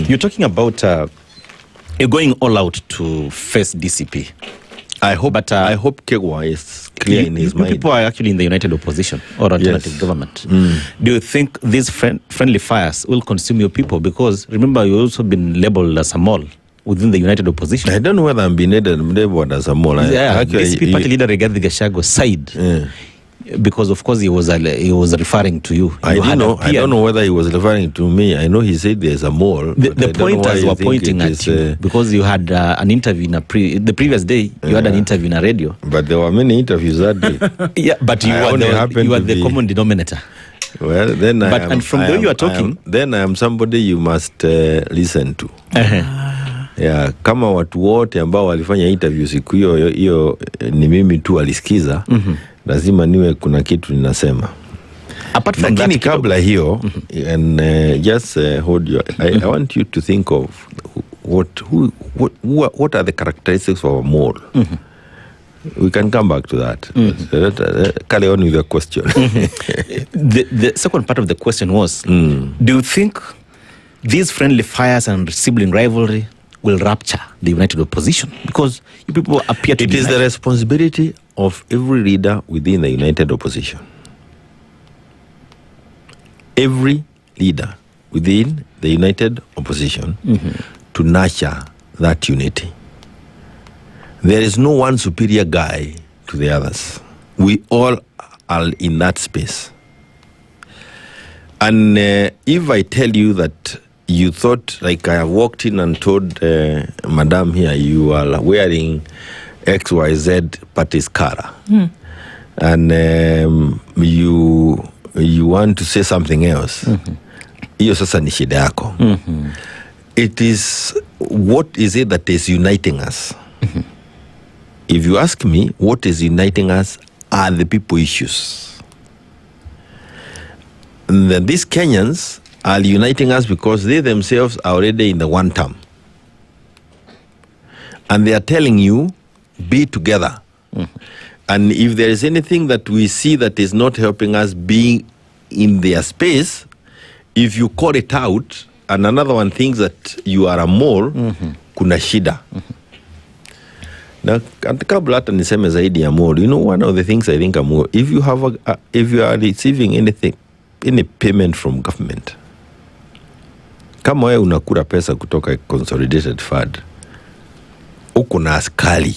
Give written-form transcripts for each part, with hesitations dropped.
You're talking about you're going all out to face DCP. I hope Kegwa is clear in his mind. People are actually in the united opposition or alternative government. Do you think these friendly fires will consume your people? Because remember, you've also been labeled as a mole within the united opposition. I don't know whether I'm being labeled as a mole. DCP party leader Rigathi Gachagua side. Because of course he was referring to you. I don't know whether he was referring to me. I know he said there's a mole. The pointers were pointing at you because you had an interview in the previous day. You had an interview in a radio. But there were many interviews that day. Yeah, but you were the common denominator. Well, then and from the way you are talking, then I am somebody you must listen to. Yeah, kama watu wote ambao walifanya interview siku hiyo ni mimi tu alisikiza. Lazima niwe kuna kitu ninasema. Apart from that, kabla hiyo and just hold your I want you to think of what are the characteristics of a mole. We can come back to that. Carry on with your question. The second part of the question was, do you think these friendly fires and sibling rivalry will rupture the united opposition? Because you people appear to It is the responsibility of every leader within the united opposition. Every leader within the united opposition to nurture that unity. There is no one superior guy to the others. We all are in that space. And if I tell you that you thought, like I have walked in and told Madam here, you are wearing XYZ party's color, and you want to say something else, hiyo sasa ni shida yako. It is, what is it that is uniting us? If you ask me, what is uniting us are the people issues. And these Kenyans are uniting us because they themselves are already in the one term. And they are telling you, be together. And if there is anything that we see that is not helping us being in their space, if you call it out, and another one thinks that you are a mole, kuna shida. Now, kabla hata niseme zaidi ya mole, you know, one of the things I think are more, if you are receiving anything, any payment from government, kama wewe unakula pesa kutoka consolidated fund, uko na askari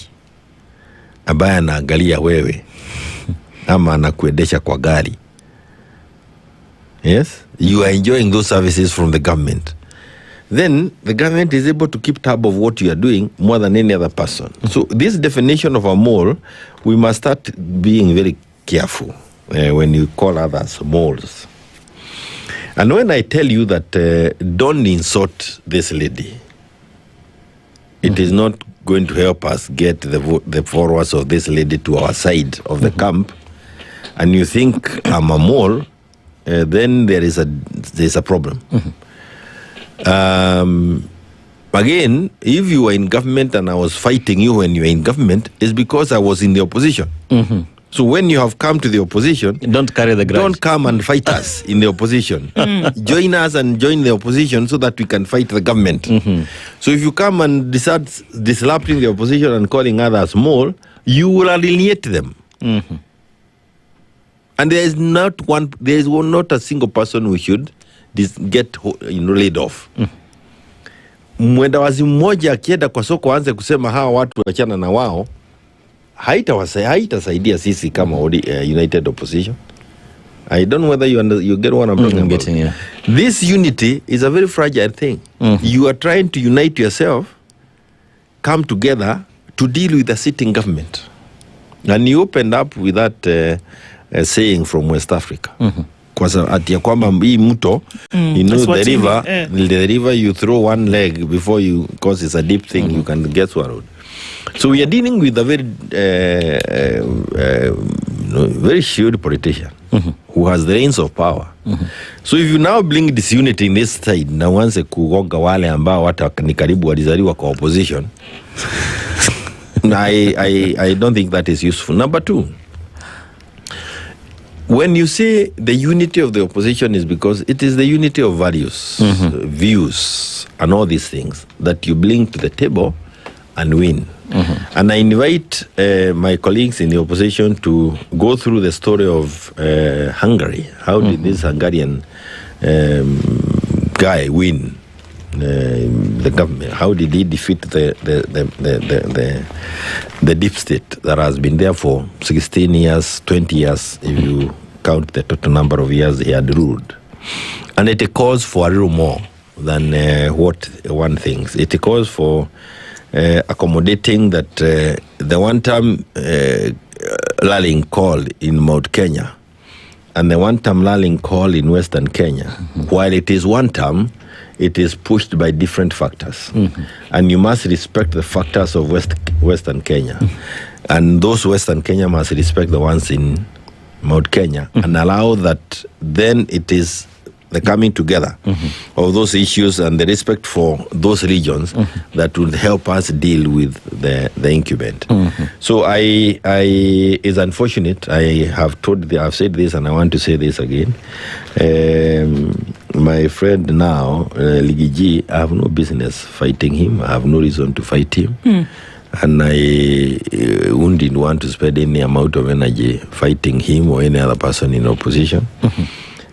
ambaye anaangalia wewe ama anakuendesha kwa gari. Yes, you are enjoying those services from the government. Then the government is able to keep tab of what you are doing more than any other person. So this definition of a mole, we must start being very careful when you call others moles. And when I tell you that don't insult this lady, it is not going to help us get the followers of this lady to our side of the camp, and you think I'm a mole, then there's a problem. Again, if you were in government and I was fighting you when you were in government, it's because I was in the opposition. So when you have come to the opposition, don't carry the grudge. Don't come and fight us in the opposition. Join us and join the opposition so that we can fight the government. So if you come and start disrupting the opposition and calling others mole, you will alienate them. And there is not a single person who should get laid off. Mwenda wazimu mmoja akienda kwa soko aanze kusema hawa watu wachana na wao, haitasaidia sisi kama united opposition. I don't know whether you get what I'm talking about. Getting, yeah. This unity is a very fragile thing. You are trying to unite yourself, come together to deal with the sitting government. And you opened up with that saying from West Africa. Kwa ati ya kwamba hii mto, you know the river you throw one leg before you, because it's a deep thing, you can get swallowed. So we are dealing with a very very shrewd politician who has the reins of power. So if you now bring disunity in this side na uanze kugonga wale ambao hata ni karibu walizaliwa kwa opposition, I don't think that is useful. Number two, when you say the unity of the opposition is because it is the unity of values, views, and all these things that you bring to the table and win. And I invite my colleagues in the opposition to go through the story of Hungary. How did this Hungarian guy win the government? How did he defeat the deep state that has been there for 16 years, 20 years, if you count the total number of years he had ruled? And it calls for a little more than what one thinks. It calls for accommodating that the one-term lulling call in Mount Kenya and the one-term lulling call in Western Kenya, while it is one term, it is pushed by different factors. And you must respect the factors of Western Kenya. And those Western Kenya must respect the ones in Mount Kenya and allow that then it is the coming together of those issues and the respect for those regions that will help us deal with the incumbent. So it's unfortunate. I have said this and I want to say this again. My friend now, Ligiji, I have no business fighting him. I have no reason to fight him. And I wouldn't want to spend any amount of energy fighting him or any other person in opposition.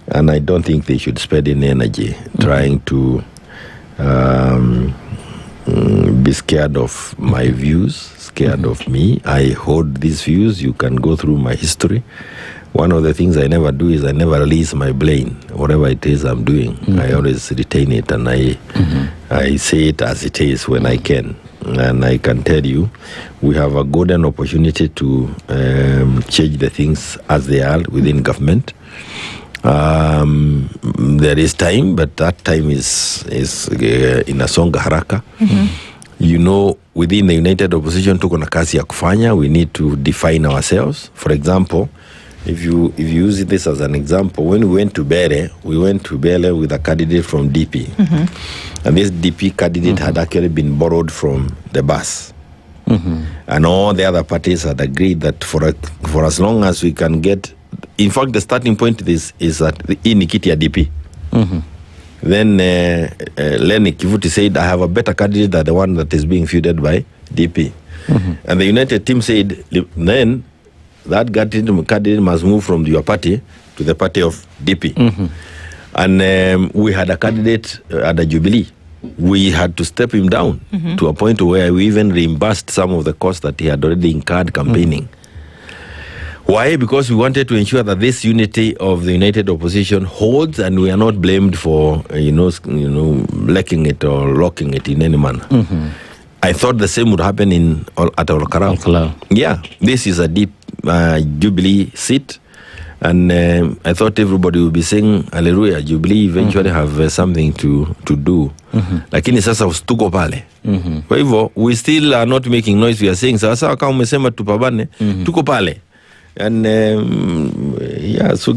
And I don't think they should spend any energy trying to be scared of my views, scared of me. I hold these views. You can go through my history. One of the things I never do is I never release my blame. Whatever it is I'm doing, I always retain it and I say it as it is when I can. And I can tell you, we have a golden opportunity to change the things as they are within government. There is time, but that time is inasonga haraka. You know, within the United Opposition tuko na kazi ya kufanya. We need to define ourselves. For example, if you use this as an example, when we went to Bere with a candidate from DP. And this DP candidate had actually been borrowed from the bus. And all the other parties had agreed that for as long as we can get. In fact, the starting point is at the Inikiti DP. Then Lenny Kivuti said, I have a better candidate than the one that is being fielded by DP. And the United team said, then that candidate must move from your party to the party of DP. And we had a candidate at the Jubilee. We had to step him down to a point where we even reimbursed some of the costs that he had already incurred campaigning. Why? Because we wanted to ensure that this unity of the United Opposition holds, and we are not blamed for lacking it or locking it in any manner. I thought the same would happen at Olkarau. Yeah, this is a deep Jubilee seat, and I thought everybody would be saying Hallelujah. Jubilee eventually have something to do. Lakini sasa tuko pale. Kwa hivyo we still are not making noise. We are saying sasa kama umesema tupabane, tuko pale. And yeah, so